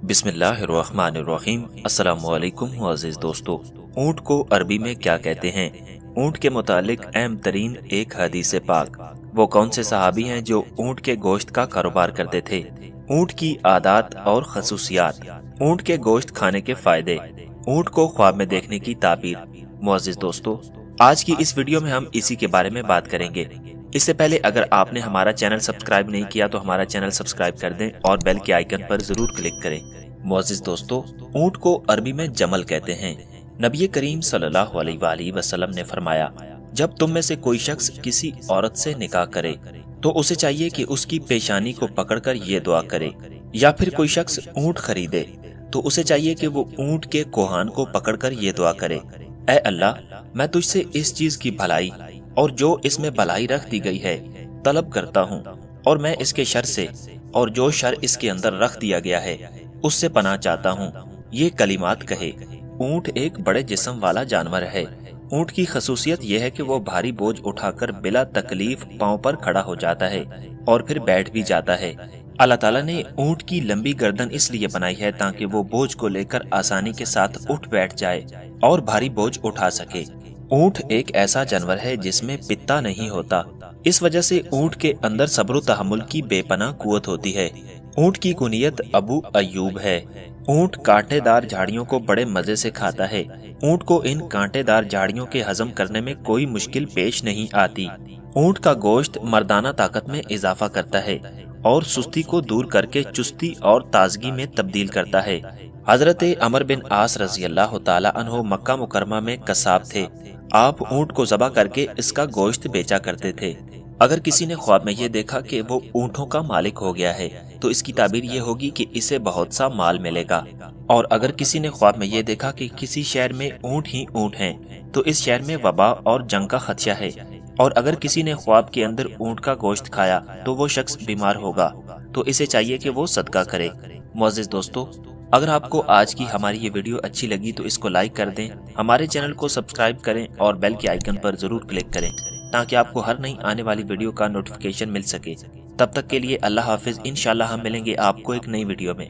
बिस्मिल्लाहिर्रहमानिर्रहीम। अस्सलाम वालेकुम मुअज़्ज़िज़ दोस्तों। ऊँट को अरबी में क्या कहते हैं? ऊँट के मुतालिक अहम तरीन एक हदीस पाक। वो कौन से सहाबी हैं जो ऊँट के गोश्त का कारोबार करते थे? ऊँट की आदात और खसूसियात, ऊँट के गोश्त खाने के फायदे, ऊँट को ख्वाब में देखने की ताबीर। मुअज़्ज़िज़ दोस्तों, आज की इस वीडियो में हम इसी के बारे में बात करेंगे। इससे पहले अगर आपने हमारा चैनल सब्सक्राइब नहीं किया तो हमारा चैनल सब्सक्राइब कर दें और बेल के आइकन पर जरूर क्लिक करें। मुअज़्ज़िज़ दोस्तों, ऊँट को अरबी में जमल कहते हैं। नबी करीम सल्लल्लाहु अलैहि वसल्लम ने फरमाया, जब तुम में से कोई शख्स किसी औरत से निकाह करे तो उसे चाहिए कि उसकी पेशानी को पकड़कर ये दुआ करे, या फिर कोई शख्स ऊँट खरीदे तो उसे चाहिए कि वो ऊँट के कोहान को पकड़कर ये दुआ करे, ऐ अल्लाह, मैं तुझसे इस चीज की भलाई और जो इसमें भलाई रख दी गई है तलब करता हूँ, और मैं इसके शर से और जो शर इसके अंदर रख दिया गया है उससे पनाह चाहता हूँ। ये कलिमात कहे। ऊँट एक बड़े जिस्म वाला जानवर है। ऊँट की खसूसियत यह है कि वो भारी बोझ उठाकर बिला तकलीफ पांव पर खड़ा हो जाता है और फिर बैठ भी जाता है। अल्लाह ताला ने ऊँट की लंबी गर्दन इसलिए बनाई है ताकि वो बोझ को लेकर आसानी के साथ उठ बैठ जाए और भारी बोझ उठा सके। ऊँट एक ऐसा जानवर है जिसमें पित्ता नहीं होता। इस वजह से ऊँट के अंदर सब्र तहम्मुल की बेपनाह कुव्वत होती है। ऊँट की कुनियत अबू अय्यूब है। ऊँट कांटेदार झाड़ियों को बड़े मजे से खाता है। ऊँट को इन कांटेदार झाड़ियों के हजम करने में कोई मुश्किल पेश नहीं आती। ऊँट का गोश्त मर्दाना ताकत में इजाफा करता है और सुस्ती को दूर करके चुस्ती और ताजगी में तब्दील करता है। हजरत अमर बिन आस रज़ी अल्लाह ताला अन्हो मक्का मुकरमा में कसाब थे। आप ऊँट को ज़बह करके इसका गोश्त बेचा करते थे। अगर किसी ने ख्वाब में ये देखा कि वो ऊँटों का मालिक हो गया है तो इसकी ताबीर ये होगी कि इसे बहुत सा माल मिलेगा। और अगर किसी ने ख्वाब में ये देखा कि किसी शहर में ऊँट ही ऊँट हैं तो इस शहर में वबा और जंग का खदशा है। और अगर किसी ने ख्वाब के अंदर ऊँट का गोश्त खाया तो वो शख्स बीमार होगा, तो इसे चाहिए कि वो सदका करे। मुअज़्ज़िज़ दोस्तों, अगर आपको आज की हमारी ये वीडियो अच्छी लगी तो इसको लाइक कर दें, हमारे चैनल को सब्सक्राइब करें और बेल के आइकन पर जरूर क्लिक करें ताकि आपको हर नई आने वाली वीडियो का नोटिफिकेशन मिल सके। तब तक के लिए अल्लाह हाफिज। इंशाल्लाह हम मिलेंगे आपको एक नई वीडियो में।